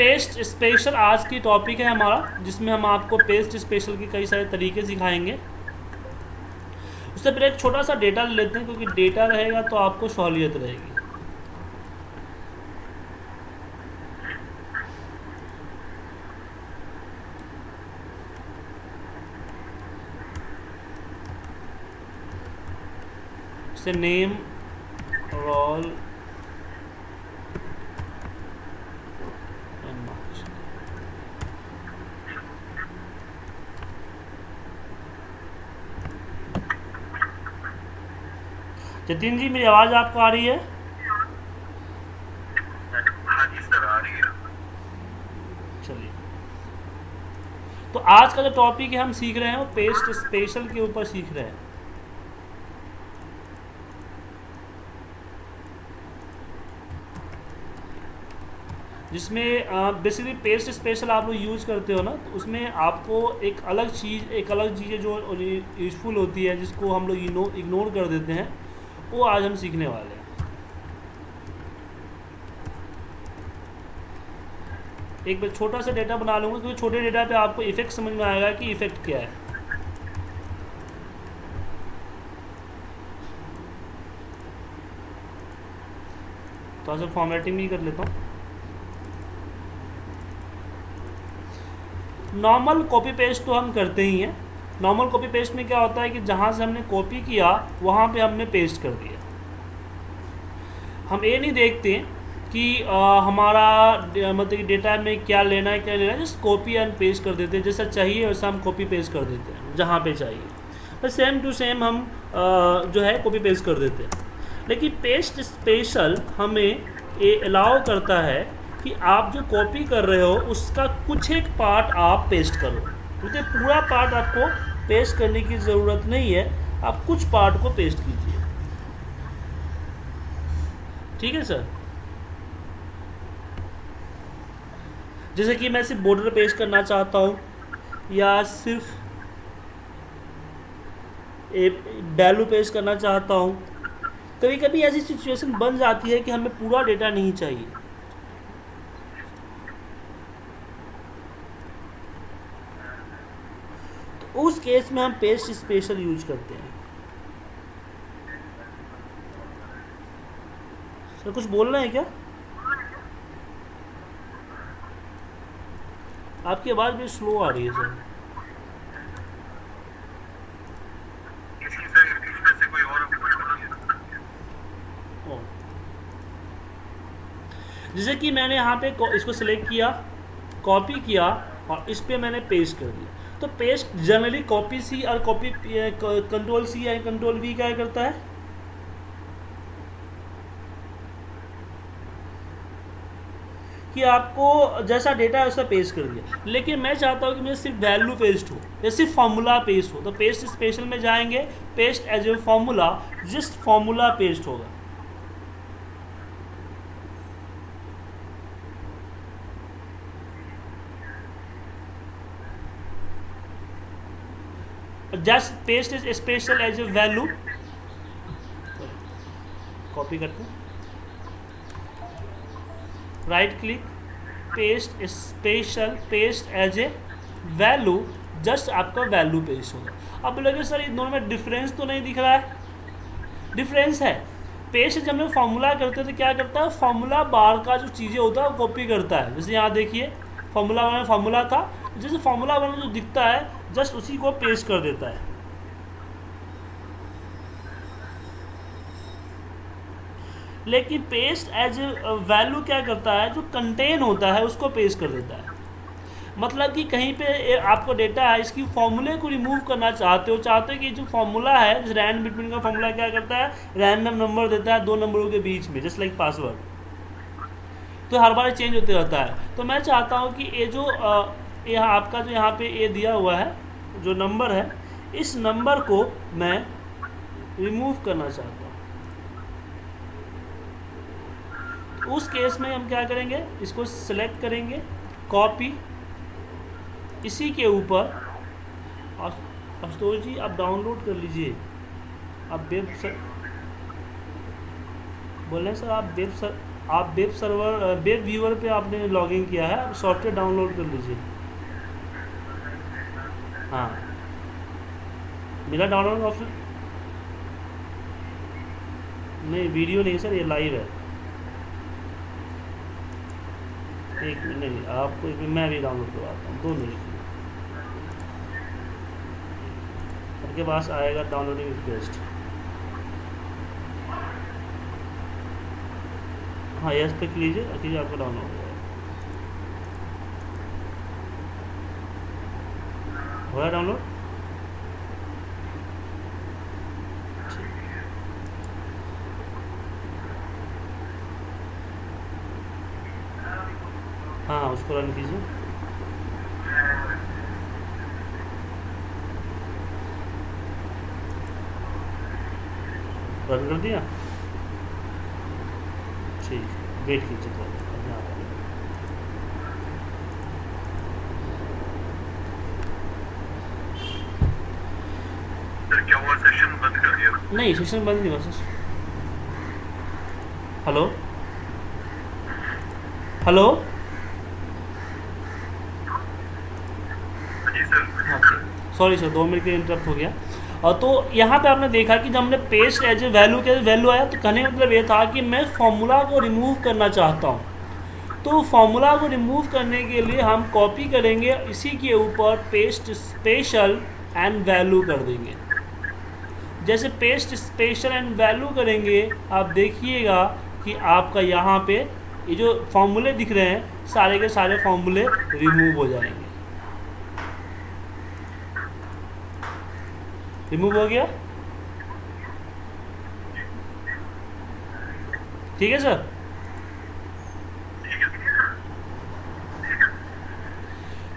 Paste special आज की topic है हमारा, जिसमें हम आपको पेस्ट स्पेशल के कई सारे तरीके सिखाएंगे। उससे पहले एक छोटा सा डेटा ले लेते हैं, क्योंकि डेटा रहेगा तो आपको सहूलियत रहेगी। Say name, roll and marks. Jatin ji, मेरी आवाज़ आपको आ रही है? हाँ जी सर, आ रही है। चलिए, तो आज का जो टॉपिक है हम सीख रहे हैं वो पेस्ट स्पेशल के ऊपर सीख रहे हैं। जिसमें बेसिकली पेस्ट स्पेशल आप लोग यूज़ करते हो ना, तो उसमें आपको एक अलग चीज़ जो यूज़फुल होती है, जिसको हम लोग इग्नोर कर देते हैं, वो आज हम सीखने वाले हैं। एक बार छोटा सा डेटा बना लूँगा, क्योंकि छोटे डेटा पे आपको इफेक्ट समझ में आएगा कि इफेक्ट क्या है। तो आज फॉर्मेटिंग भी कर लेता हूँ। नॉर्मल कॉपी पेस्ट तो हम करते ही हैं। नॉर्मल कॉपी पेस्ट में क्या होता है कि जहाँ से हमने कॉपी किया वहाँ पे हमने पेस्ट कर दिया। हम ये नहीं देखते कि हमारा मतलब कि डेटा में क्या लेना है, जस्ट कॉपी एंड पेस्ट कर देते हैं। जैसा चाहिए वैसा हम कॉपी पेस्ट कर देते हैं जहाँ पे चाहिए, बस सेम टू सेम हम जो है कॉपी पेस्ट कर देते हैं। लेकिन पेस्ट स्पेशल हमें ये अलाउ करता है कि आप जो कॉपी कर रहे हो उसका कुछ एक पार्ट आप पेस्ट करो, क्योंकि पूरा पार्ट आपको पेस्ट करने की ज़रूरत नहीं है, आप कुछ पार्ट को पेस्ट कीजिए। ठीक है सर? जैसे कि मैं सिर्फ बॉर्डर पेस्ट करना चाहता हूँ, या सिर्फ वैल्यू पेस्ट करना चाहता हूँ। कभी कभी ऐसी सिचुएशन बन जाती है कि हमें पूरा डेटा नहीं चाहिए, तो उस केस में हम पेस्ट स्पेशल यूज करते हैं। सर कुछ बोल रहे हैं क्या? आपकी आवाज़ भी स्लो आ रही है सर। इसमें से कोई और जैसे कि मैंने यहाँ पे इसको सिलेक्ट किया, कॉपी किया और इस पर मैंने पेस्ट कर दिया। तो पेस्ट जनरली कॉपी सी और कंट्रोल सी या कंट्रोल वी क्या करता है कि आपको जैसा डेटा है वैसा पेस्ट कर दिया। लेकिन मैं चाहता हूँ कि मेरे सिर्फ वैल्यू पेस्ट हो या सिर्फ फॉर्मूला पेस्ट हो, तो पेस्ट स्पेशल में जाएंगे, paste as a formula, just formula paste होगा। Just paste is special as a value. Copy करते हैं, right click, paste special, paste as a value, just आपका वैल्यू पेस्ट होगा। अब बोलोगे सर इन दोनों में डिफरेंस तो नहीं दिख रहा है? डिफरेंस है। पेस्ट जब हम लोग फॉर्मूला करते हैं तो क्या करता है, फॉर्मूला बार का जो चीज़ें होता है वो कॉपी करता है। जैसे यहाँ देखिए फॉर्मूला वन में फॉर्मूला था, जैसे फॉर्मूला वन में जो दिखता है जस्ट उसी को पेस्ट कर देता है। लेकिन पेस्ट एज वैल्यू क्या करता है, जो कंटेन होता है उसको पेस्ट कर देता है। मतलब कि कहीं पे आपको डेटा है, इसकी फॉर्मूले को रिमूव करना चाहते हो कि जो फॉर्मूला है, जैसे रैंड बिटवीन का फॉर्मूला क्या करता है, रैंडम नंबर देता है दो नंबरों के बीच में, जस्ट लाइक पासवर्ड, तो हर बार चेंज होते रहता है। तो मैं चाहता हूँ कि ये जो यहाँ आपका जो यहाँ पे ये दिया हुआ है जो नंबर है, इस नंबर को मैं रिमूव करना चाहता हूँ। उस केस में हम क्या करेंगे, इसको सिलेक्ट करेंगे, कॉपी, इसी के ऊपर, आशुतोष जी आप डाउनलोड कर लीजिए, आप वेब सर बोल रहे हैं सर, आप वेब सर आप वेब सर्वर वेब व्यूअर पे आपने लॉगिन किया है, आप सॉफ्टवेयर डाउनलोड कर लीजिए। हाँ, मेरा डाउनलोड ऑप्शन नहीं, वीडियो नहीं सर, ये लाइव है। एक मिनट, नहीं आपको एक मिनट, मैं भी डाउनलोड करवाता हूँ, 2 मिनट। आपके पास आएगा डाउनलोडिंग रिक्वेस्ट। हाँ, यस पे कीजिए, कीजिए, आपको डाउनलोड हो जाएगा। हो गया डाउनलोड? हाँ, उसको रन कीजिए। रन कर दिया? ठीक, वेट कीजिए थोड़ा, अभी आ रहा है। सर क्या हुआ, सेशन बंद कर दिया? नहीं, सेशन बंद नहीं हुआ सर। हेलो हेलो, जी सर। हाँ सॉरी सर, 2 मिनट के इंटरप्ट हो गया। और तो यहाँ पे आपने देखा कि जब हमने पेस्ट एज ए वैल्यू के वैल्यू आया, तो कहने का मतलब ये था कि मैं फॉर्मूला को रिमूव करना चाहता हूँ। तो फॉर्मूला को रिमूव करने के लिए हम कॉपी करेंगे, इसी के ऊपर पेस्ट स्पेशल एंड वैल्यू कर देंगे। जैसे पेस्ट स्पेशल एंड वैल्यू करेंगे, आप देखिएगा कि आपका यहाँ पे ये जो फॉर्मूले दिख रहे हैं, सारे के सारे फॉर्मूले रिमूव हो जाएंगे। रिमूव हो गया, ठीक है सर।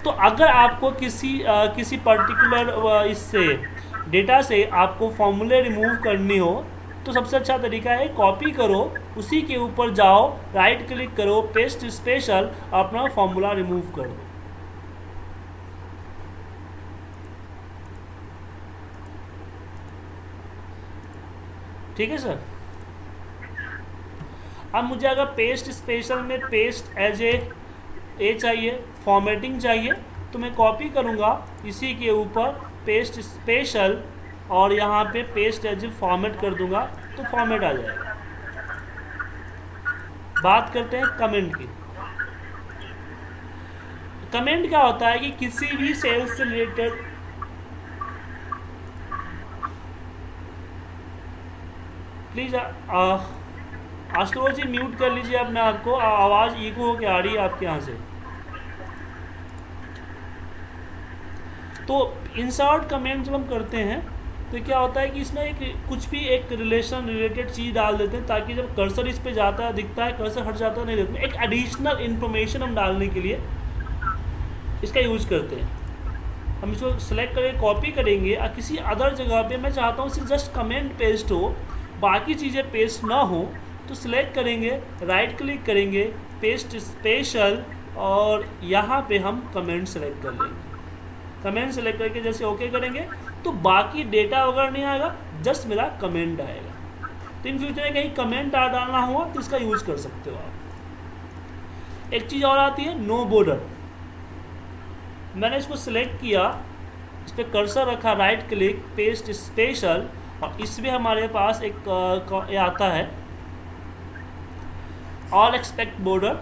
तो अगर आपको किसी पर्टिकुलर इससे डेटा से आपको फॉर्मूले रिमूव करनी हो, तो सबसे अच्छा तरीका है कॉपी करो, उसी के ऊपर जाओ, राइट क्लिक करो, पेस्ट स्पेशल, अपना फॉर्मूला रिमूव कर दो। ठीक है सर। अब मुझे अगर पेस्ट स्पेशल में पेस्ट एज ए चाहिए, फॉर्मेटिंग चाहिए, तो मैं कॉपी करूँगा, इसी के ऊपर पेस्ट स्पेशल और यहाँ पे पेस्ट एज ए फॉर्मेट कर दूंगा, तो फॉर्मेट आ जाएगा। बात करते हैं कमेंट की। कमेंट क्या होता है कि किसी भी सेल से related, please Ashutosh ji mute कर लीजिए अपने आप को, आवाज़ इको होकर आ रही है आपके यहाँ से। तो इंसर्ट कमेंट जब हम करते हैं, तो क्या होता है कि इसमें कुछ भी एक रिलेशन रिलेटेड चीज़ डाल देते हैं, ताकि जब कर्सर इस पे जाता है, दिखता है, कर्सर हट जाता है, नहीं देते हैं। एक एडिशनल इन्फॉर्मेशन हम डालने के लिए इसका यूज करते हैं। हम इसको सेलेक्ट करके कॉपी करेंगे, और किसी अदर जगह पे मैं चाहता हूँ सिर्फ जस्ट कमेंट पेस्ट हो, बाकी चीज़ें पेस्ट ना हो, तो सिलेक्ट करेंगे, राइट क्लिक करेंगे, पेस्ट स्पेशल, और यहाँ पे हम कमेंट सेलेक्ट कर लेंगे। कमेंट सेलेक्ट करके जैसे ओके करेंगे, तो बाकी डेटा वगैरह नहीं आएगा, जस्ट मेरा कमेंट आएगा। तो इन फ्यूचर में कहीं कमेंट डालना हुआ तो इसका यूज़ कर सकते हो आप। एक चीज़ और आती है, नो बॉर्डर। मैंने इसको सिलेक्ट किया, इस पर कर्सर रखा, राइट क्लिक, पेस्ट स्पेशल, और इसमें हमारे पास एक ये आता है ऑल एक्सपेक्ट बॉर्डर।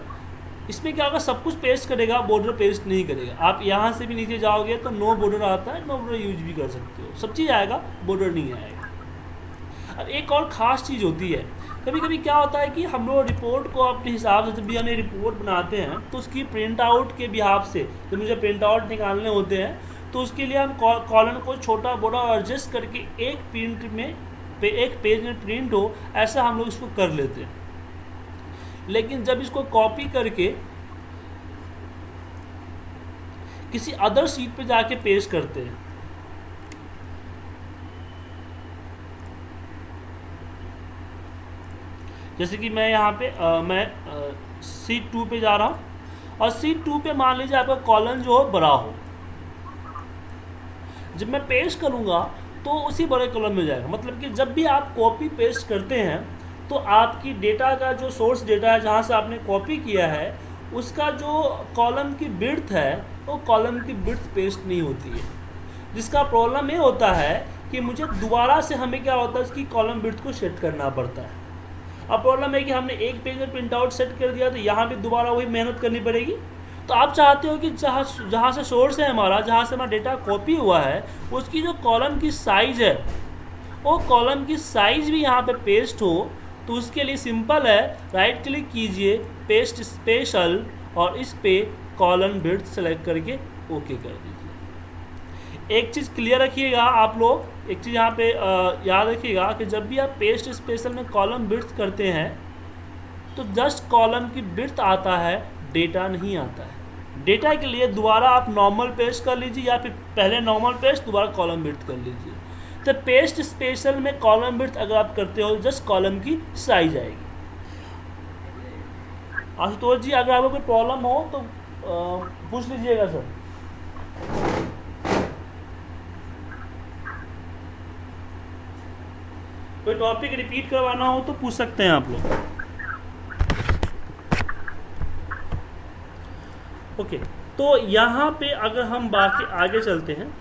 इसमें क्या होगा, सब कुछ पेस्ट करेगा, बॉर्डर पेस्ट नहीं करेगा। आप यहाँ से भी नीचे जाओगे तो नो बॉर्डर आता है, नो बॉर्डर यूज भी कर सकते हो, सब चीज़ आएगा, बॉर्डर नहीं आएगा। अब एक और ख़ास चीज़ होती है, कभी कभी क्या होता है कि हम लोग रिपोर्ट को अपने हिसाब से, जब भी हमें रिपोर्ट बनाते हैं, तो उसकी प्रिंट आउट के बिहाफ से, जब मुझे प्रिंट आउट निकालने होते हैं, तो उसके लिए हम कॉलम को छोटा बड़ा एडजस्ट करके एक प्रिंट में एक पेज में प्रिंट हो, ऐसा हम लोग इसको कर लेते हैं। लेकिन जब इसको कॉपी करके किसी अदर शीट पे जाके पेस्ट करते हैं, जैसे कि मैं यहाँ पे मैं शीट 2 पे जा रहा हूँ, और शीट 2 पे मान लीजिए आपका कॉलम जो हो बड़ा हो, जब मैं पेस्ट करूँगा तो उसी बड़े कॉलम में जाएगा। मतलब कि जब भी आप कॉपी पेस्ट करते हैं, तो आपकी डेटा का जो सोर्स डेटा है जहाँ से आपने कॉपी किया है उसका जो कॉलम की विड्थ है वो कॉलम की विड्थ पेस्ट नहीं होती है, जिसका प्रॉब्लम ये होता है कि मुझे दोबारा से हमें क्या होता है उसकी कॉलम विड्थ को सेट करना पड़ता है। अब प्रॉब्लम है कि हमने एक पेज में प्रिंट आउट सेट कर दिया तो यहाँ भी दोबारा वही मेहनत करनी पड़ेगी। तो आप चाहते हो कि जहाँ से सोर्स है हमारा, जहाँ से हमारा डेटा कॉपी हुआ है, उसकी जो कॉलम की साइज़ है वो कॉलम की साइज़ भी यहाँ पे पेस्ट हो। तो उसके लिए सिंपल है, राइट क्लिक कीजिए, पेस्ट स्पेशल, और इस पे कॉलम विड्थ सेलेक्ट करके ओके कर दीजिए। एक चीज़ क्लियर रखिएगा आप लोग, एक चीज़ यहाँ पे याद रखिएगा कि जब भी आप पेस्ट स्पेशल में कॉलम विड्थ करते हैं तो जस्ट कॉलम की विड्थ आता है, डेटा नहीं आता है। डेटा के लिए दोबारा आप नॉर्मल पेस्ट कर लीजिए या फिर पहले नॉर्मल पेस्ट दोबारा कॉलम विड्थ कर लीजिए। तो पेस्ट स्पेशल में कॉलम विड्थ अगर आप करते हो जस्ट कॉलम की साइज आएगी। आशुतोष जी अगर आपको कोई प्रॉब्लम हो तो पूछ लीजिएगा सर। कोई टॉपिक रिपीट करवाना हो तो पूछ सकते हैं आप लोग। ओके, तो यहाँ पे अगर हम बाकी आगे चलते हैं,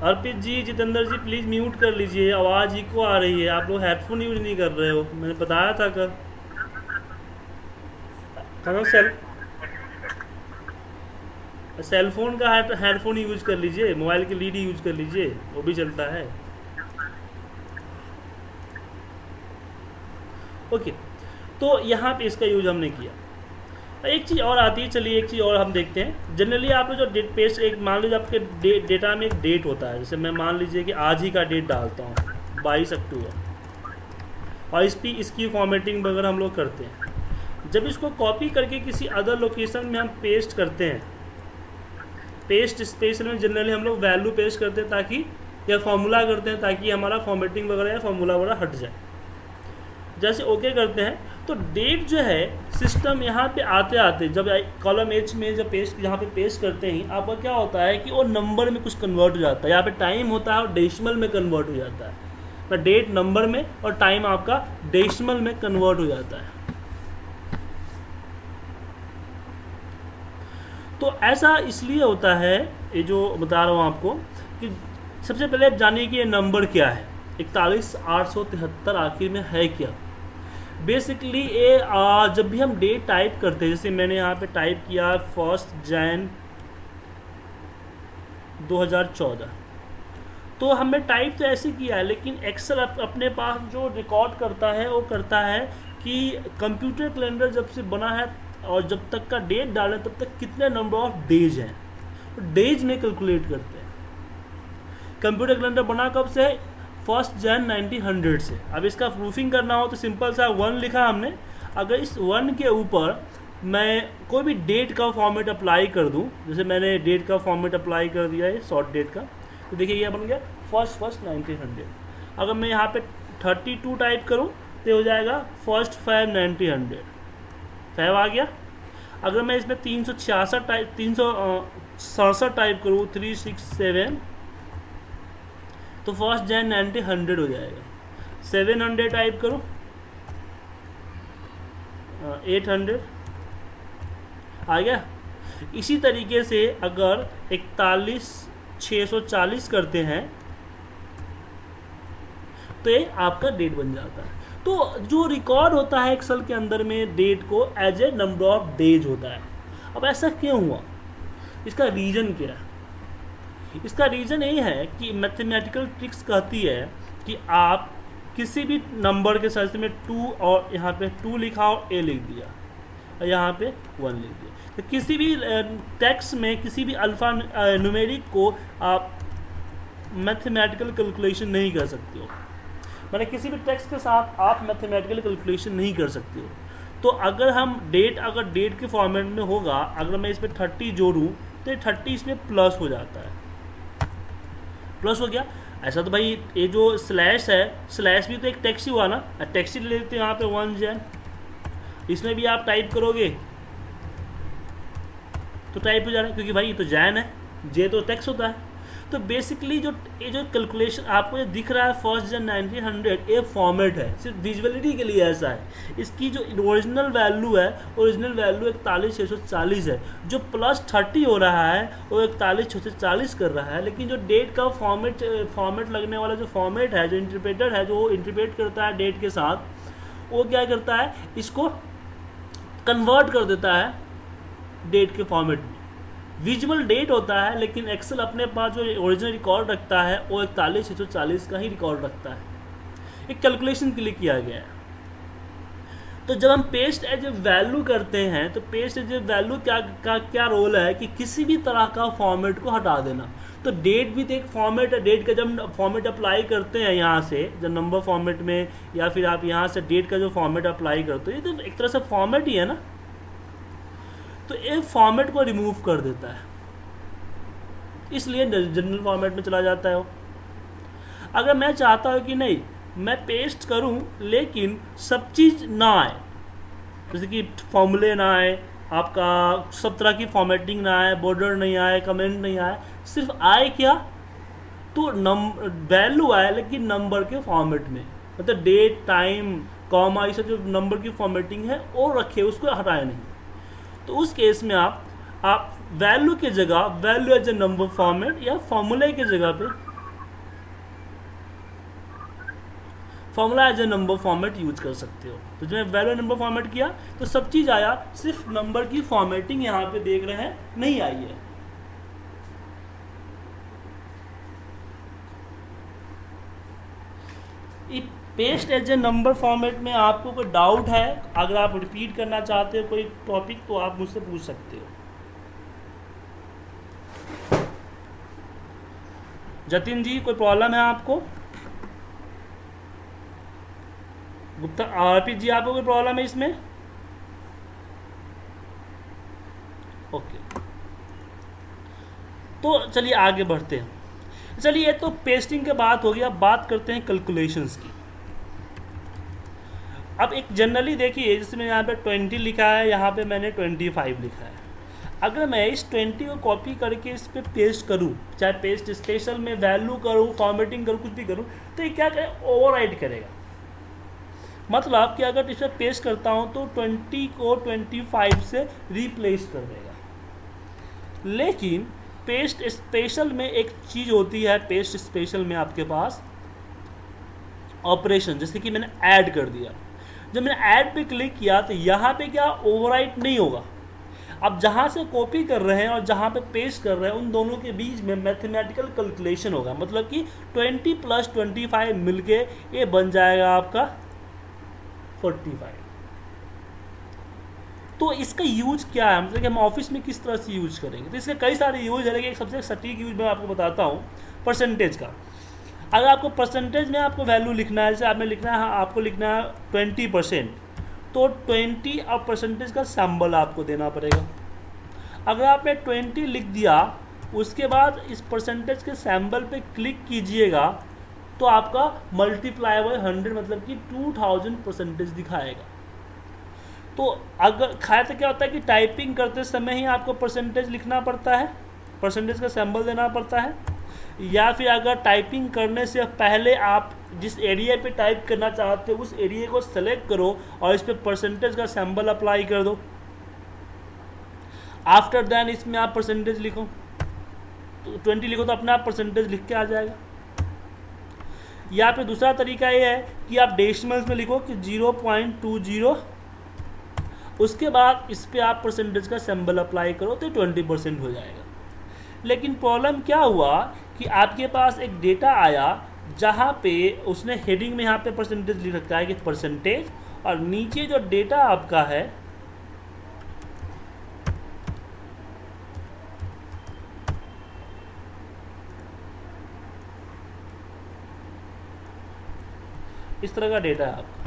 अर्पित जी, जितेंद्र जी प्लीज़ म्यूट कर लीजिए, आवाज़ इको आ रही है, आप लोग हेडफोन यूज नहीं कर रहे हो, मैंने बताया था कल। सेलफोन का हेडफोन यूज कर लीजिए, मोबाइल की लीड यूज कर लीजिए, वो भी चलता है। ओके, तो यहाँ पे इसका यूज हमने किया। एक चीज़ और आती है, चलिए एक चीज़ और हम देखते हैं। जनरली आप जो डेट पेस्ट, एक मान लीजिए आपके डेटा में एक डेट होता है, जैसे मैं मान लीजिए कि आज ही का डेट डालता हूँ 22 अक्टूबर, और इसकी फॉर्मेटिंग वगैरह हम लोग करते हैं। जब इसको कॉपी करके किसी अदर लोकेशन में हम पेस्ट करते हैं, पेस्ट स्पेशल में जनरली हम लोग वैल्यू पेस्ट करते हैं ताकि, या फॉर्मूला करते हैं ताकि हमारा फॉर्मेटिंग वगैरह या फॉर्मूला वगैरह हट जाए। जैसे ओके करते हैं तो डेट जो है सिस्टम यहाँ पे आते आते जब कॉलम एच में जब पेस्ट यहाँ पे पेस्ट करते ही आपका क्या होता है कि वो नंबर में कुछ कन्वर्ट हो जाता है। यहाँ पे टाइम होता है और डेसिमल में कन्वर्ट हो जाता है, तो डेट नंबर में और टाइम आपका डेसिमल में कन्वर्ट हो जाता है। तो ऐसा इसलिए होता है, ये जो बता रहा हूँ आपको, कि सबसे पहले आप जानिए कि ये नंबर क्या है, 41873 आखिर में है क्या। बेसिकली ये जब भी हम डेट टाइप करते हैं, जैसे मैंने यहाँ पे टाइप किया 1 जनवरी 2014, तो हमने टाइप तो ऐसे किया है, लेकिन एक्सेल अपने पास जो रिकॉर्ड करता है वो करता है कि कंप्यूटर कैलेंडर जब से बना है और जब तक का डेट डालें तब तक कितने नंबर ऑफ डेज हैं, तो डेज में कैलकुलेट करते हैं। कंप्यूटर कैलेंडर बना कब से है? 1 जनवरी 1900 से। अब इसका प्रूफिंग करना हो तो सिंपल सा 1 लिखा हमने, अगर इस 1 के ऊपर मैं कोई भी डेट का फॉर्मेट अप्लाई कर दूं, जैसे मैंने डेट का फॉर्मेट अप्लाई कर दिया है शॉर्ट डेट का, तो देखिए ये बन गया 1 जनवरी 1900। अगर मैं यहाँ पे 32 टाइप करूँ तो हो जाएगा 1 फरवरी 1900, फैब आ गया। अगर मैं इसमें 367 टाइप करूँ 367, तो 1 जनवरी 1900 हो जाएगा। 700 टाइप करो, 800 आ गया। इसी तरीके से अगर 41640 करते हैं तो ये आपका डेट बन जाता है। तो जो रिकॉर्ड होता है एक्सेल के अंदर में डेट को as a number of days होता है। अब ऐसा क्यों हुआ, इसका रीज़न क्या है? इसका रीज़न ये है कि मैथमेटिकल ट्रिक्स कहती है कि आप किसी भी नंबर के साथ में 2 और यहाँ पे 2 लिखा और ए लिख दिया और यहाँ पे 1 लिख दिया, तो किसी भी टेक्स्ट में किसी भी अल्फ़ा न्यूमेरिक को आप मैथमेटिकल कैलकुलेशन नहीं कर सकते हो, मतलब किसी भी टेक्स्ट के साथ आप मैथमेटिकल कैलकुलेशन नहीं कर सकते हो। तो अगर हम अगर डेट के फॉर्मेट में होगा, अगर मैं इसमें 30 जोड़ूँ तो ये 30 इसमें प्लस हो जाता है, प्लस हो गया। ऐसा तो भाई ये जो स्लैश है, स्लैश भी तो एक टेक्स्ट ही हुआ ना, टेक्स्ट ही ले लेते हैं यहाँ पे 1 जन, इसमें भी आप टाइप करोगे तो टाइप हो जाना, क्योंकि भाई ये तो जैन है, जे तो टेक्स्ट होता है। तो बेसिकली ये जो कैलकुलेशन आपको ये दिख रहा है फर्स्ट जन 1900, ये फॉर्मेट है, सिर्फ विजुअलिटी के लिए ऐसा है। इसकी जो ओरिजिनल वैल्यू है, ओरिजिनल वैल्यू 41,640 है, जो +30 हो रहा है वो 41,640 कर रहा है। लेकिन जो डेट का फॉर्मेट लगने वाला जो फॉर्मेट है, जो इंटरप्रेटर है, जो इंटरप्रेट करता है डेट के साथ, वो क्या करता है, इसको कन्वर्ट कर देता है डेट के फॉर्मेट में। विजुअल डेट होता है, लेकिन एक्सेल अपने पास जो ओरिजिनल रिकॉर्ड रखता है वो 41,640 का ही रिकॉर्ड रखता है। एक कैलकुलेशन के लिए किया गया है। तो जब हम पेस्ट एज ए वैल्यू करते हैं, तो पेस्ट एज ए वैल्यू क्या रोल है कि किसी भी तरह का फॉर्मेट को हटा देना। तो डेट भी तो एक फॉर्मेट है। डेट का जब फॉर्मेट अप्लाई करते हैं यहाँ से, जब नंबर फॉर्मेट में, या फिर आप यहाँ से डेट का जो फॉर्मेट अप्लाई करते हो, ये तो एक तरह से फॉर्मेट ही है ना। तो ये फॉर्मेट को रिमूव कर देता है, इसलिए जनरल फॉर्मेट में चला जाता है वो। अगर मैं चाहता हूँ कि नहीं, मैं पेस्ट करूँ लेकिन सब चीज़ ना आए, जैसे कि फॉर्मूले ना आए, आपका सब तरह की फॉर्मेटिंग ना आए, बॉर्डर नहीं आए, कमेंट नहीं आए, सिर्फ आए क्या, तो वैल्यू आए लेकिन नंबर के फॉर्मेट में, मतलब डेट, टाइम, कॉमा, ये सब जो नंबर की फॉर्मेटिंग है वो रखे, उसको हटाए नहीं। तो उस केस में आप वैल्यू की जगह value as a number format, या फॉर्मूले की जगह पे formula as a number format use कर सकते हो। तो जब मैं वैल्यू नंबर फॉर्मेट किया तो सब चीज़ आया, सिर्फ नंबर की फॉर्मेटिंग यहाँ पे देख रहे हैं नहीं आई है। Paste as a number format में आपको कोई डाउट है, अगर आप रिपीट करना चाहते हो कोई टॉपिक, तो आप मुझसे पूछ सकते हो। जतिन जी, कोई प्रॉब्लम है आपको? गुप्ता, अर्पित जी, आपको कोई प्रॉब्लम है इसमें? ओके, तो चलिए आगे बढ़ते हैं। चलिए, तो पेस्टिंग की बात हो गई, अब बात करते हैं कैलकुलेशंस की। अब एक जनरली देखिए, जैसे मैं यहाँ पे 20 लिखा है, यहाँ पे मैंने 25 लिखा है। अगर मैं इस 20 को कॉपी करके इस पर पेस्ट करूँ, चाहे पेस्ट स्पेशल में वैल्यू करूँ, फॉर्मेटिंग करूँ, कुछ भी करूँ, तो ये क्या करे, ओवरराइट करेगा। मतलब कि अगर इसे पेस्ट करता हूँ तो 20 को 25 से रिप्लेस कर देगा। लेकिन पेस्ट स्पेशल में एक चीज़ होती है, पेस्ट स्पेशल में आपके पास ऑपरेशन, जैसे कि मैंने ऐड कर दिया। जब मैंने ऐड पे क्लिक किया तो यहाँ पे क्या ओवरराइट नहीं होगा। अब जहाँ से कॉपी कर रहे हैं और जहाँ पे पेस्ट कर रहे हैं, उन दोनों के बीच में मैथमेटिकल कैलकुलेशन होगा। मतलब कि 20 + 25 मिलके ये बन जाएगा आपका 45। तो इसका यूज क्या है, मतलब कि हम ऑफिस में किस तरह से यूज करेंगे? तो इसके कई सारे यूज है, लेकिन एक सबसे सटीक यूज मैं आपको बताता हूँ, परसेंटेज का। अगर आपको परसेंटेज में आपको वैल्यू लिखना है, जैसे आपने लिखना है, आपको लिखना है 20%, तो 20 और परसेंटेज का सिंबल आपको देना पड़ेगा। अगर आपने 20 लिख दिया, उसके बाद इस परसेंटेज के सिंबल पे क्लिक कीजिएगा, तो आपका मल्टीप्लाई बाय 100, मतलब कि 2000 परसेंटेज दिखाएगा। तो अगर खाया तो क्या होता है कि टाइपिंग करते समय ही आपको परसेंटेज लिखना पड़ता है, परसेंटेज का सिंबल देना पड़ता है, या फिर अगर टाइपिंग करने से पहले आप जिस एरिया पे टाइप करना चाहते हो उस एरिया को सेलेक्ट करो और इस पर परसेंटेज का सिंबल अप्लाई कर दो। आफ्टर दैन इसमें आप परसेंटेज लिखो, तो 20 लिखो तो अपने आप परसेंटेज लिख के आ जाएगा। या फिर दूसरा तरीका ये है कि आप डेसिमल्स में लिखो कि 0.20, उसके बाद इस पर आप परसेंटेज का सिंबल अप्लाई करो तो 20% हो जाएगा। लेकिन प्रॉब्लम क्या हुआ कि आपके पास एक डेटा आया जहाँ पे उसने हेडिंग में यहाँ पे परसेंटेज लिख रखा है कि परसेंटेज, और नीचे जो डेटा आपका है इस तरह का डेटा है आपका।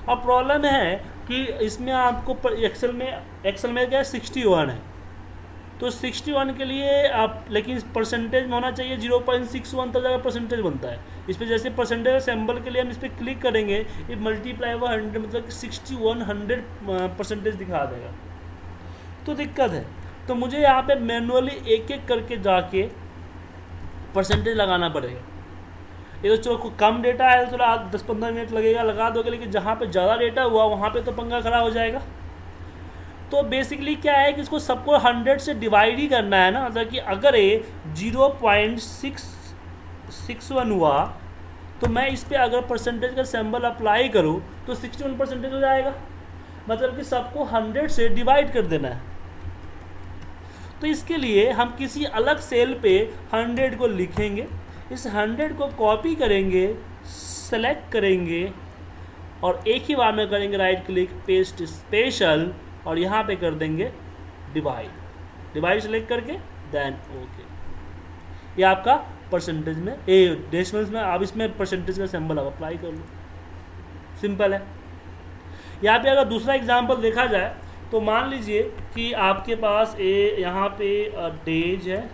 अब प्रॉब्लम है कि इसमें आपको एक्सेल में क्या 61 है, तो 61 के लिए आप, लेकिन परसेंटेज में होना चाहिए 0.61 तक जाकर परसेंटेज बनता है। इस पर जैसे परसेंटेज सिंबल के लिए हम इस पर क्लिक करेंगे, ये मल्टीप्लाई बाय 100, मतलब कि 6100 परसेंटेज दिखा देगा। तो दिक्कत है। तो मुझे यहाँ पे मैनुअली एक एक करके जाके परसेंटेज लगाना पड़ेगा। ये तो चलो कम डेटा है तो चलो 10-15 मिनट लगेगा, लगा दोगे, लेकिन जहाँ पे ज़्यादा डेटा हुआ वहाँ पे तो पंगा खड़ा हो जाएगा। तो बेसिकली क्या है कि इसको सबको 100 से डिवाइड ही करना है ना, मतलब कि अगर ये 0.661 हुआ तो मैं इस पर अगर परसेंटेज का सिंबल अप्लाई करूँ तो 61% हो जाएगा, मतलब कि सबको 100 से डिवाइड कर देना है। तो इसके लिए हम किसी अलग सेल पे 100 को लिखेंगे, इस 100 को कॉपी करेंगे, सेलेक्ट करेंगे और एक ही बार में करेंगे राइट क्लिक पेस्ट स्पेशल और यहाँ पे कर देंगे डिवाइड सेलेक्ट करके देन ओके। ये आपका परसेंटेज में डेसिमल्स में, आप इसमें परसेंटेज का सिंबल आप अप्लाई कर लो, सिंपल है। यहाँ पे अगर दूसरा एग्जांपल देखा जाए तो मान लीजिए कि आपके पास यहाँ पे डेज है,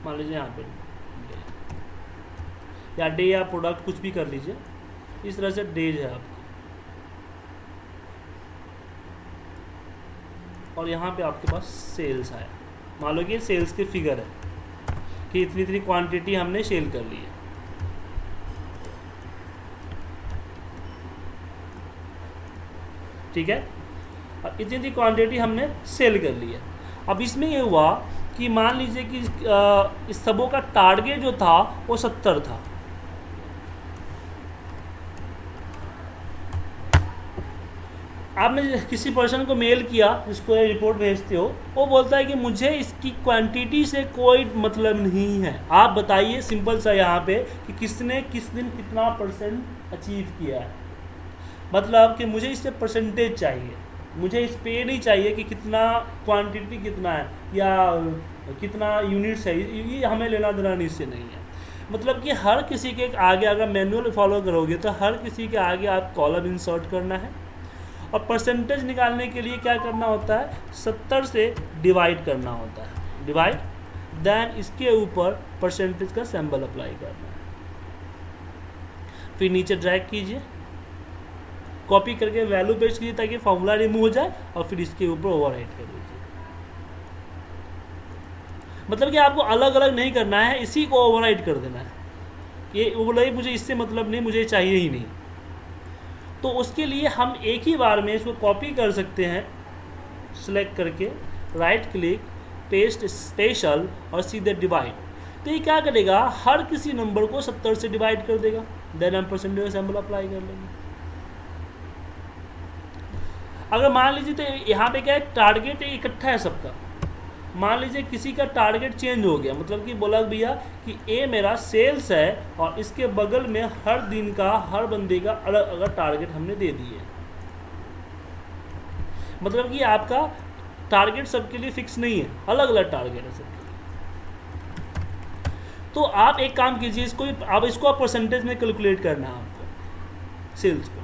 मान लीजिए यहाँ पे या डे या प्रोडक्ट कुछ भी कर लीजिए, इस तरह से डेज है आपको, और यहाँ पे आपके पास सेल्स आया। मान लो कि ये सेल्स के फिगर है कि इतनी इतनी क्वांटिटी हमने सेल कर ली है, ठीक है, अब इतनी इतनी क्वांटिटी हमने सेल कर ली है। अब इसमें ये हुआ कि मान लीजिए कि इस सबों का टारगेट जो था वो 70 था। आपने किसी पर्सन को मेल किया जिसको ये रिपोर्ट भेजते हो, वो बोलता है कि मुझे इसकी क्वांटिटी से कोई मतलब नहीं है, आप बताइए सिंपल सा यहाँ पे कि किसने किस दिन कितना % अचीव किया है, मतलब कि मुझे इससे परसेंटेज चाहिए, मुझे इस पे नहीं चाहिए कि कितना क्वांटिटी कितना है या कितना यूनिट्स है, ये हमें लेना देना नहीं, इससे नहीं है। मतलब कि हर किसी के आगे अगर मैनुअल फॉलो करोगे तो हर किसी के आगे आप कॉलम इंसर्ट करना है और परसेंटेज निकालने के लिए क्या करना होता है, 70 से डिवाइड करना होता है, डिवाइड देन इसके ऊपर परसेंटेज का सिंबल अप्लाई करना है, फिर नीचे ड्रैग कीजिए, कॉपी करके वैल्यू पेस्ट कीजिए ताकि फॉर्मूला रिमूव हो जाए और फिर इसके ऊपर ओवरराइट कर दीजिए। मतलब कि आपको अलग अलग नहीं करना है, इसी को ओवरराइट कर देना है, ये बोला मुझे इससे मतलब नहीं, मुझे चाहिए ही नहीं। तो उसके लिए हम एक ही बार में इसको कॉपी कर सकते हैं, सेलेक्ट करके राइट क्लिक पेस्ट स्पेशल और सीधे डिवाइड। तो ये क्या करेगा, हर किसी नंबर को 70 से डिवाइड कर देगा, देन हम परसेंटेज का सिंबल अप्लाई कर लेंगे। अगर मान लीजिए तो यहाँ पे क्या है, टारगेट इकट्ठा है सबका, मान लीजिए किसी का टारगेट चेंज हो गया, मतलब कि बोला भैया कि ए मेरा सेल्स है और इसके बगल में हर दिन का हर बंदे का अलग अलग टारगेट हमने दे दिए, मतलब कि आपका टारगेट सबके लिए फिक्स नहीं है, अलग अलग टारगेट है सबके लिए। तो आप एक काम कीजिए, इसको परसेंटेज में कैलकुलेट करना है आपको सेल्स को।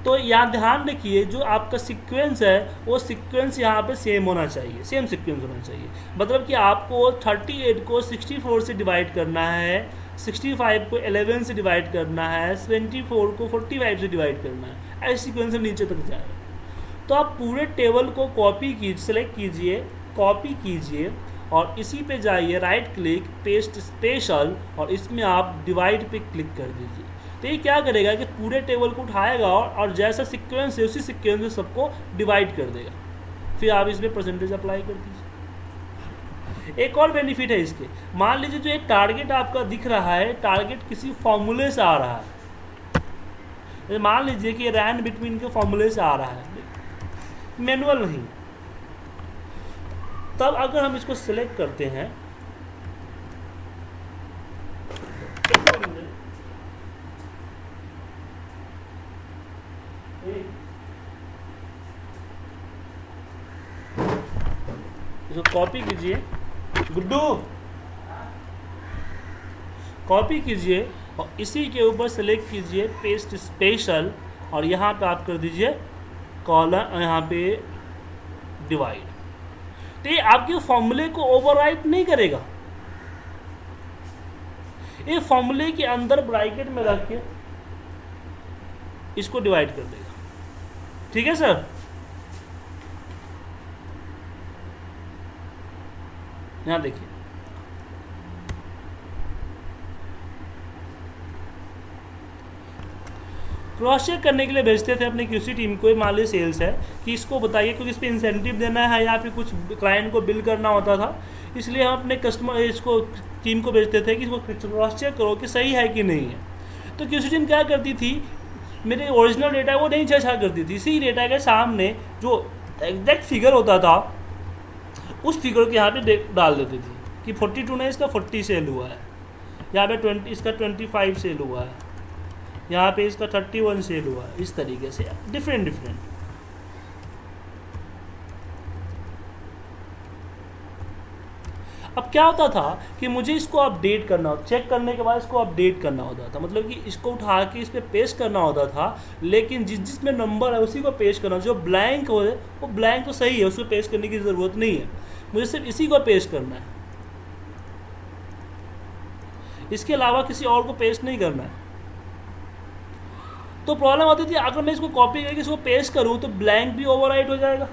तो यहाँ ध्यान रखिए जो आपका सीक्वेंस है वो सीक्वेंस यहाँ पे सेम होना चाहिए, सेम सीक्वेंस होना चाहिए, मतलब कि आपको 38 को 64 से डिवाइड करना है, 65 को 11 से डिवाइड करना है, 74 को 45 से डिवाइड करना है, ऐसे सीक्वेंस से नीचे तक जाएगा। तो आप पूरे टेबल को कॉपी कीजिए, सेलेक्ट कीजिए, कॉपी कीजिए और इसी पे जाइए, राइट क्लिक पेस्ट स्पेशल और इसमें आप डिवाइड पे क्लिक कर दीजिए। तो ये क्या करेगा कि पूरे टेबल को उठाएगा और जैसा सीक्वेंस है उसी सीक्वेंस में सबको डिवाइड कर देगा, फिर आप इसमें परसेंटेज अप्लाई कर दीजिए। एक और बेनिफिट है इसके, मान लीजिए जो एक टारगेट आपका दिख रहा है, टारगेट किसी फॉर्मूले से आ रहा है, मान लीजिए कि रैन बिटवीन के फॉर्मूले से आ रहा है, मैनुअल नहीं, तब अगर हम इसको सिलेक्ट करते हैं, इसको कॉपी कीजिए, गुड्डू कॉपी कीजिए और इसी के ऊपर सेलेक्ट कीजिए पेस्ट स्पेशल और यहाँ पे आप कर दीजिए कॉलम, यहाँ पे डिवाइड। तो ये आपके फॉर्मूले को ओवरराइट नहीं करेगा, ये फॉर्मूले के अंदर ब्रैकेट में रख के इसको डिवाइड कर देगा, ठीक है सर, यहाँ देखिए क्रॉस चेक करने के लिए भेजते थे अपने क्यूसी टीम को, मान लीजिए सेल्स है कि इसको बताइए क्योंकि इस पर इंसेंटिव देना है या फिर कुछ क्लाइंट को बिल करना होता था, इसलिए हम अपने कस्टमर इसको टीम को भेजते थे कि इसको क्रॉस चेक करो कि सही है कि नहीं है। तो क्यूसी टीम क्या करती थी, मेरे ओरिजिनल डेटा वो नहीं छेड़छाड़ करती थी, इसी डेटा के सामने जो एग्जैक्ट फिगर होता था उस फिगर के यहाँ पे डाल देती थी कि 42 नहीं इसका 40 सेल हुआ है, यहाँ पे 20 इसका 25 सेल हुआ है, यहाँ पे इसका 31 सेल हुआ है, इस तरीके से डिफरेंट। अब क्या होता था कि मुझे इसको अपडेट करना होता, चेक करने के बाद इसको अपडेट करना होता था, मतलब कि इसको उठा के इस पर पेस्ट करना होता था, लेकिन जिसमें नंबर है उसी को पेस्ट करना, जो ब्लैंक हो वो ब्लैंक तो सही है, उसको पेस्ट करने की ज़रूरत नहीं है, मुझे सिर्फ इसी को पेस्ट करना है, इसके अलावा किसी और को पेस्ट नहीं करना है। तो प्रॉब्लम आती थी अगर मैं इसको कॉपी करके इसको पेस्ट करूँ तो ब्लैंक भी ओवरराइट हो जाएगा,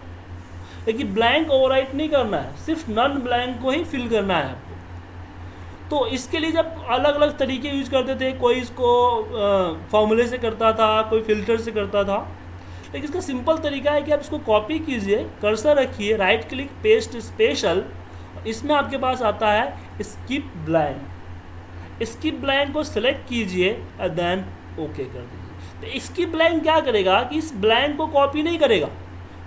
लेकिन ब्लैंक ओवरराइट नहीं करना है, सिर्फ नॉन ब्लैंक को ही फिल करना है आपको। तो इसके लिए जब अलग अलग तरीके यूज करते थे, कोई इसको फॉर्मूले से करता था, कोई फिल्टर से करता था, लेकिन इसका सिंपल तरीका है कि आप इसको कॉपी कीजिए, कर्सर रखिए, राइट क्लिक पेस्ट स्पेशल, इसमें आपके पास आता है स्किप ब्लैंक, स्किप ब्लैंक को सिलेक्ट कीजिए और देन ओके कर दीजिए। तो स्किप ब्लैंक क्या करेगा कि इस ब्लैंक को कॉपी नहीं करेगा,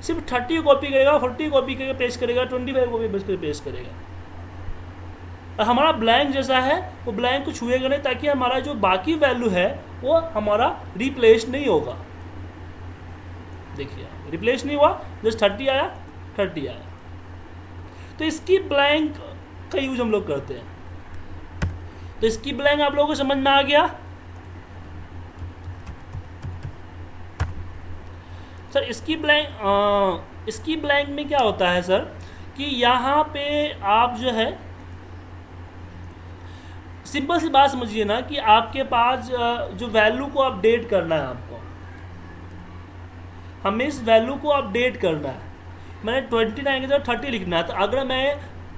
सिर्फ 30 कॉपी करेगा, 40 कॉपी करके पेस्ट करेगा, 25 कॉपी पेस्ट करेगा, और हमारा ब्लैंक जैसा है वो ब्लैंक को छुएगा नहीं, ताकि हमारा जो बाकी वैल्यू है वो हमारा रिप्लेस नहीं होगा। देखिए रिप्लेस नहीं हुआ, जस्ट 30 आया 30 आया। तो इसकी ब्लैंक का यूज हम लोग करते हैं। तो इसकी ब्लैंक आप लोगों को समझ में आ गया सर? इसकी ब्लैंक में क्या होता है सर कि यहाँ पे आप जो है सिंपल सी बात समझिए ना कि आपके पास जो वैल्यू को अपडेट करना है, आपको हमें इस वैल्यू को अपडेट करना है, मैंने 29 की जगह 30 लिखना है। तो अगर मैं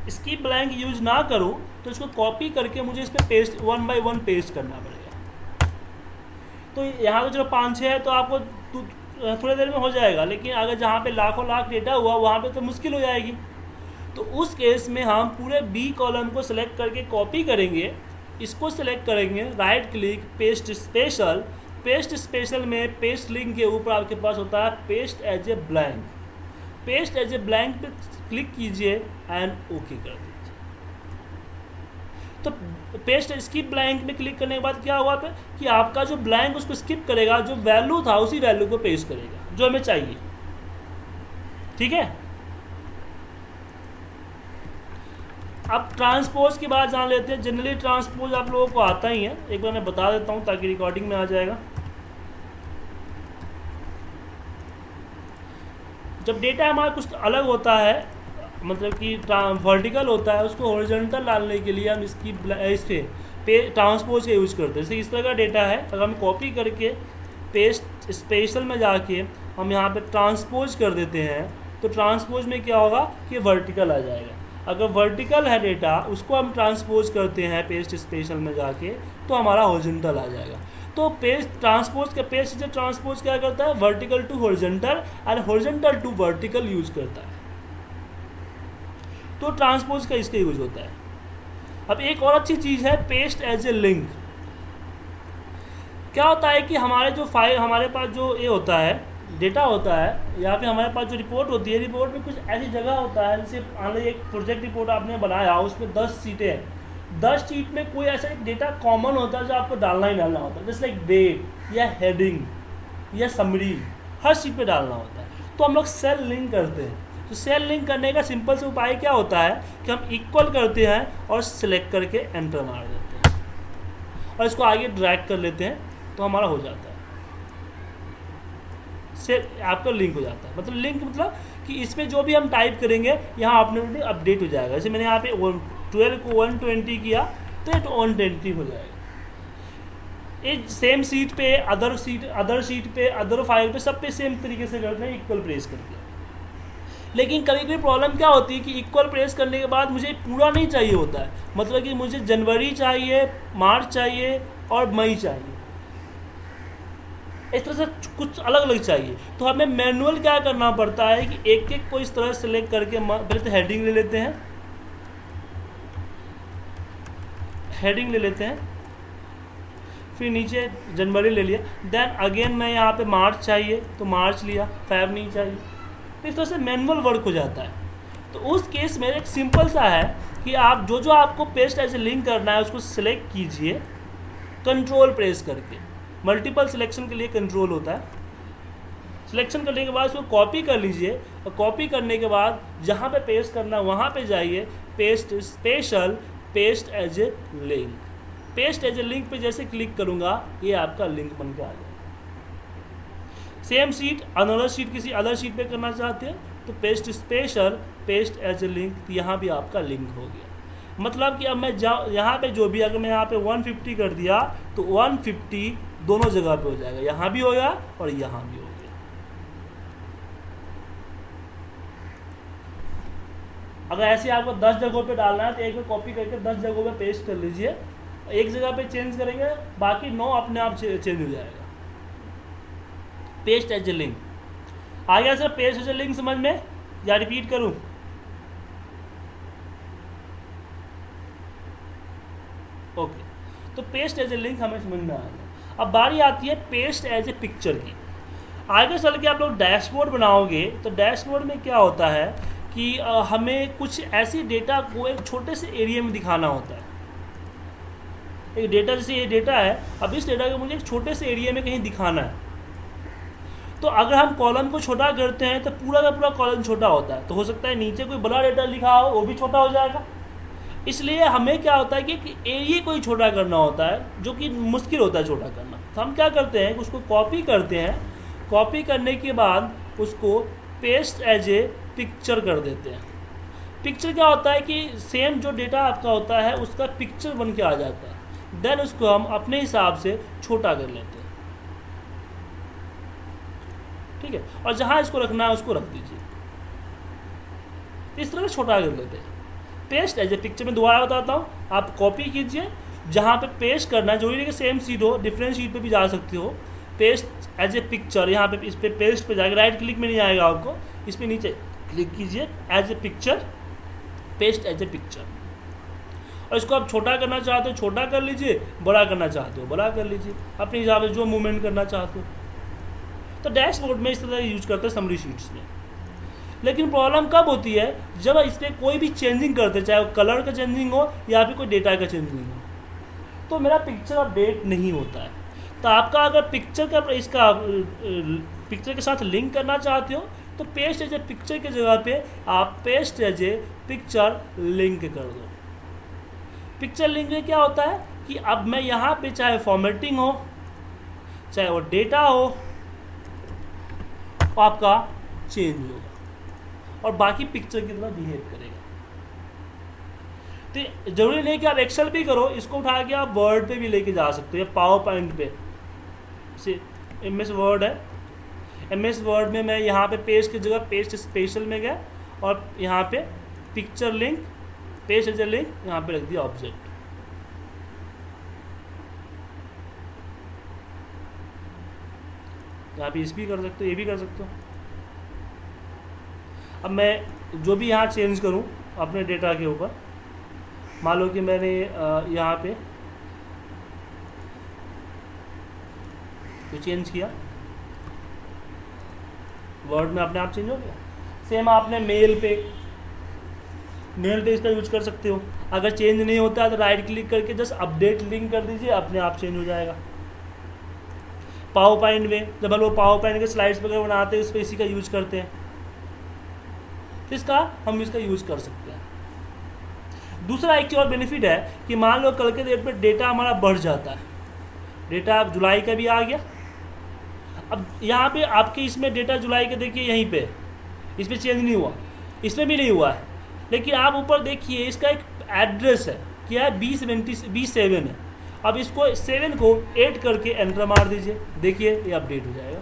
इसकी ब्लैंक यूज ना करूँ तो इसको कॉपी करके मुझे इस पर पेस्ट 1 बाय 1 पेस्ट करना पड़ेगा। तो यहाँ पे जो 5-6 है तो आपको थोड़ी देर में हो जाएगा, लेकिन अगर जहाँ पे लाखों लाख डेटा हुआ वहाँ पे तो मुश्किल हो जाएगी। तो उस केस में हम पूरे बी कॉलम को सिलेक्ट करके कॉपी करेंगे, इसको सिलेक्ट करेंगे, right click paste special, paste special में पेस्ट लिंक के ऊपर आपके पास होता है paste as a blank, paste as a blank पे क्लिक कीजिए एंड ओके कर दीजिए। तो पेस्ट स्किप ब्लैंक में क्लिक करने के बाद क्या हुआ पे कि आपका जो ब्लैंक उसको स्किप करेगा, जो वैल्यू था उसी वैल्यू को पेस्ट करेगा जो हमें चाहिए। ठीक है, अब ट्रांसपोज की बात जान लेते हैं। जनरली ट्रांसपोज आप लोगों को आता ही है, एक बार मैं बता देता हूं ताकि रिकॉर्डिंग में आ जाएगा। जब डेटा हमारा कुछ अलग होता है, मतलब कि वर्टिकल होता है, उसको हॉरिजॉन्टल डालने के लिए हम इसकी इस पे ट्रांसपोज का यूज करते हैं। जैसे इस तरह का डेटा है, अगर हम कॉपी करके पेस्ट स्पेशल में जाके हम यहाँ पे ट्रांसपोज कर देते हैं तो ट्रांसपोज में क्या होगा कि वर्टिकल आ जाएगा। अगर वर्टिकल है डेटा, उसको हम ट्रांसपोज करते हैं पेस्ट स्पेशल में जाके तो हमारा हॉरिजॉन्टल आ जाएगा। तो पेस्ट ट्रांसपोज का पेस्ट से ट्रांसपोज क्या करता है, वर्टिकल टू हॉरिजॉन्टल और हॉरिजॉन्टल टू वर्टिकल यूज करता है। तो ट्रांसपोज का इसका यूज होता है। अब एक और अच्छी चीज़ है पेस्ट एज ए लिंक। क्या होता है कि हमारे जो फाइल, हमारे पास जो ये होता है डेटा होता है, या फिर हमारे पास जो रिपोर्ट होती है, रिपोर्ट में कुछ ऐसी जगह होता है, जैसे मान लीजिए एक प्रोजेक्ट रिपोर्ट आपने बनाया, उसमें 10 सीटें हैं, 10 सीट में कोई ऐसा एक डेटा कॉमन होता है जो आपको डालना ही डालना होता है, जैसे लाइक डेट या हेडिंग या समरी, हर सीट पे डालना होता है। तो हम लोग सेल लिंक करते हैं। तो सेल लिंक करने का सिंपल सा उपाय क्या होता है कि हम इक्वल करते हैं और सिलेक्ट करके एंटर मार देते हैं और इसको आगे ड्रैग कर लेते हैं तो हमारा हो जाता है, सेल आपका लिंक हो जाता है। मतलब लिंक मतलब कि इसमें जो भी हम टाइप करेंगे यहाँ ऑटोमेटिक अपडेट हो जाएगा। जैसे मैंने यहाँ पे 12 को 120 किया तो ये 120 हो जाएगा। ये सेम सीट पे अदर सीट पे अदर फाइल पे सब पे सेम तरीके से करना है, इक्वल प्रेस करके। लेकिन कभी कभी प्रॉब्लम क्या होती है कि इक्वल प्रेस करने के बाद मुझे पूरा नहीं चाहिए होता है, मतलब कि मुझे जनवरी चाहिए, मार्च चाहिए और मई चाहिए, इस तरह से कुछ अलग अलग चाहिए। तो हमें मैनुअल क्या करना पड़ता है कि एक एक को इस तरह सेलेक्ट करके पहले तो हेडिंग ले लेते हैं, फिर नीचे जनवरी ले लिया, देन अगेन मैं यहाँ पे मार्च चाहिए तो मार्च लिया, फेब नहीं चाहिए। तो इस तरह से मैनुअल वर्क हो जाता है। तो उस केस में एक सिंपल सा है कि आप जो आपको पेस्ट ऐसे लिंक करना है उसको सिलेक्ट कीजिए कंट्रोल प्रेस करके। मल्टीपल सिलेक्शन के लिए कंट्रोल होता है। सिलेक्शन करने के बाद उसको कॉपी कर लीजिए और कॉपी करने के बाद जहाँ पे पेस्ट करना वहाँ पे जाइए, paste special, paste as a link. Paste as a link पे जैसे क्लिक करूँगा ये आपका लिंक बन के आ जाएगा। सेम सीट अनदर सीट किसी अदर सीट पे करना चाहते हैं तो paste special, paste as a link, यहाँ भी आपका लिंक हो गया। मतलब कि अब मैं यहाँ पे जो भी, अगर मैं यहाँ पे 150 कर दिया तो 150 दोनों जगह पे हो जाएगा, यहाँ भी हो गया और यहाँ भी हो गया। अगर ऐसे आपको 10 जगहों पे डालना है तो एक में कॉपी करके 10 जगहों पे पेस्ट कर लीजिए, एक जगह पे चेंज करेंगे बाकी 9 अपने आप चेंज हो जाएगा। पेस्ट एज ए लिंक आ गया sir. Paste as a link समझ में या रिपीट करूं? ओके, तो पेस्ट एज ए लिंक हमें समझ में आ गया। अब बारी आती है पेस्ट एज ए पिक्चर की। आगे चल के आप लोग डैशबोर्ड बनाओगे तो डैशबोर्ड में क्या होता है कि हमें कुछ ऐसी डेटा को एक छोटे से एरिया में दिखाना होता है। एक डेटा, जैसे ये डेटा है, अब इस डेटा को मुझे एक छोटे से एरिया में कहीं दिखाना है। तो अगर हम कॉलम को छोटा करते हैं तो पूरा का पूरा कॉलम छोटा होता है, तो हो सकता है नीचे कोई बड़ा डेटा लिखा हो वो भी छोटा हो जाएगा। इसलिए हमें क्या होता है कि एरिया को ही छोटा करना होता है, जो कि मुश्किल होता है छोटा करना। तो हम क्या करते हैं, उसको कॉपी करते हैं, कॉपी करने के बाद उसको पेस्ट एज ए पिक्चर कर देते हैं। पिक्चर क्या होता है कि सेम जो डेटा आपका होता है उसका पिक्चर बन के आ जाता है, देन उसको हम अपने हिसाब से छोटा कर लेते हैं। ठीक है, और जहाँ इसको रखना है उसको रख दीजिए, इस तरह से छोटा कर लेते हैं। पेस्ट एज ए पिक्चर में दोबारा बताता हूँ, आप कॉपी कीजिए, जहाँ पे पेस्ट करना है, जो भी सेम सीट हो, डिफरेंट सीट पे भी जा सकते हो। पेस्ट एज ए पिक्चर, यहाँ पे इस पे पेस्ट पे जाकर राइट क्लिक में नहीं आएगा आपको, इस पे नीचे क्लिक कीजिए, as a picture, paste as a picture. और इसको आप छोटा करना चाहते हो छोटा कर लीजिए, बड़ा करना चाहते हो बड़ा कर लीजिए, अपने हिसाब से जो मूवमेंट करना चाहते हो। तो डैशबोर्ड में इस तरह यूज करते हैं समरी शीट्स में। लेकिन प्रॉब्लम कब होती है, जब इस पर कोई भी चेंजिंग करते, चाहे वो कलर का चेंजिंग हो या फिर कोई डेटा का चेंजिंग हो, तो मेरा पिक्चर अपडेट नहीं होता है। तो आपका अगर पिक्चर का इसका पिक्चर के साथ लिंक करना चाहते हो तो पेस्ट एज ए पिक्चर की जगह पे आप paste as a picture link कर दो। पिक्चर लिंक में क्या होता है कि अब मैं यहाँ पे चाहे फॉर्मेटिंग हो, चाहे वो डेटा हो, आपका चेंज होगा और बाकी पिक्चर की तरह बिहेव करेगा। तो जरूरी नहीं कि आप एक्सेल भी करो, इसको उठा के आप वर्ड पे भी लेके जा सकते हो या पावर पॉइंट पे। जैसे MS वर्ड है, MS वर्ड में मैं यहाँ पे पेस्ट की जगह पेस्ट स्पेशल में गया और यहाँ पे picture link, paste as a link यहाँ पे रख दिया ऑब्जेक्ट। यहाँ पे इस भी कर सकते हो, ये भी कर सकते हो। अब मैं जो भी यहाँ चेंज करूँ अपने डेटा के ऊपर, मान लो कि मैंने यहाँ पे तो चेंज किया, वर्ड में अपने आप चेंज हो गया। सेम आपने मेल पे इसका यूज कर सकते हो। अगर चेंज नहीं होता है तो राइट क्लिक करके जस्ट अपडेट लिंक कर दीजिए, अपने आप चेंज हो जाएगा। पावर पॉइंट में जब हम लोग पावर पॉइंट के स्लाइड्स वगैरह बनाते हैं उस पर इसी का यूज करते हैं, तो हम इसका यूज कर सकते हैं। दूसरा एक और बेनिफिट है कि मान लो कल के डेट पे डेटा हमारा बढ़ जाता है, डेटा अब जुलाई का भी आ गया। अब यहाँ पे आपके इसमें डेटा जुलाई के देखिए यहीं पे, इस पर चेंज नहीं हुआ, इसमें भी नहीं हुआ है, लेकिन आप ऊपर देखिए इसका एक एड्रेस है, क्या है, 2027 है। अब इसको 7 को 8 करके एंटर मार दीजिए, देखिए ये अपडेट हो जाएगा।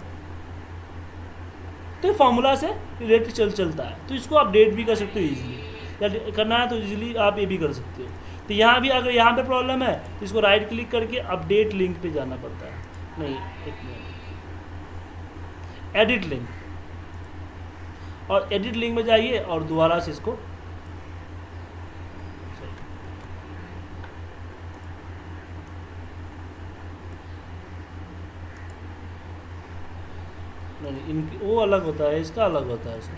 तो फॉर्मूला से रिलेटेड चलता है, तो इसको अपडेट भी कर सकते हो इजीली, या करना है तो इजीली आप ये भी कर सकते हो। तो यहाँ भी अगर यहाँ पे प्रॉब्लम है तो इसको राइट क्लिक करके अपडेट लिंक पे जाना पड़ता है, नहीं एक मिनट, एडिट लिंक, और एडिट लिंक में जाइए और दोबारा से इसको नहीं, इनकी वो अलग होता है, इसका अलग होता है सर,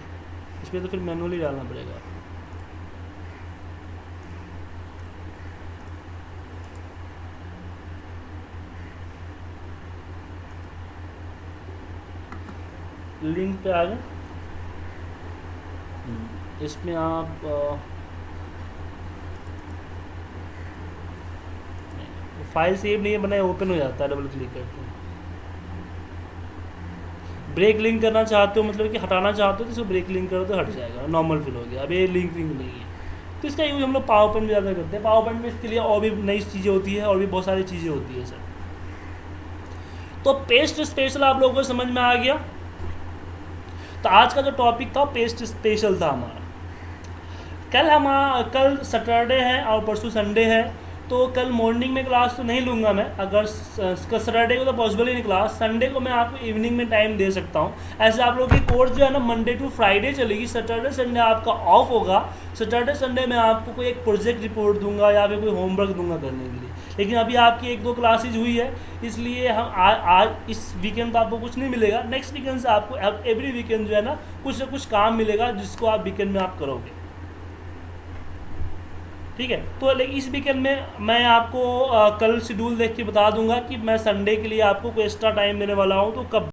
इसमें तो फिर मैनुअली डालना पड़ेगा। लिंक पे आ गए, इसमें आप फाइल सेव नहीं है बनाए, ओपन हो जाता है डबल क्लिक करके। ब्रेक लिंक करना चाहते हो, मतलब कि हटाना चाहते हो तो इसको ब्रेक लिंक करो तो हट जाएगा, नॉर्मल फिल हो गया। अब ये लिंक नहीं है, तो इसका यूज़ हम लोग पावर पॉइंट में ज़्यादा करते हैं। पावर पॉइंट में इसके लिए और भी नई चीज़ें होती है, और भी बहुत सारी चीज़ें होती है सर। तो पेस्ट स्पेशल आप लोगों को समझ में आ गया। तो आज का जो टॉपिक था पेस्ट स्पेशल था हमारा। कल सैटरडे है और परसों संडे है, तो कल मॉर्निंग में क्लास तो नहीं लूँगा मैं, अगर सैटरडे को तो पॉसिबल ही नहीं क्लास, संडे को मैं आपको इवनिंग में टाइम दे सकता हूँ। ऐसे आप लोगों की कोर्स जो है ना मंडे टू फ्राइडे चलेगी, सैटरडे संडे आपका ऑफ होगा। सैटरडे संडे में आपको कोई एक प्रोजेक्ट रिपोर्ट दूंगा या फिर कोई होमवर्क दूंगा करने के लिए। लेकिन अभी आपकी 1-2 क्लासेज हुई है, इसलिए हम आज इस वीकेंड तो आपको कुछ नहीं मिलेगा, नेक्स्ट वीकेंड से आपको एवरी वीकेंड जो है ना कुछ काम मिलेगा, जिसको आप वीकेंड में आप करोगे, ठीक है। तो लेकिन इस वीकेंड में मैं आपको कल शेड्यूल देख के बता दूंगा कि मैं संडे के लिए आपको कोई एक्स्ट्रा टाइम देने वाला हूँ, तो कब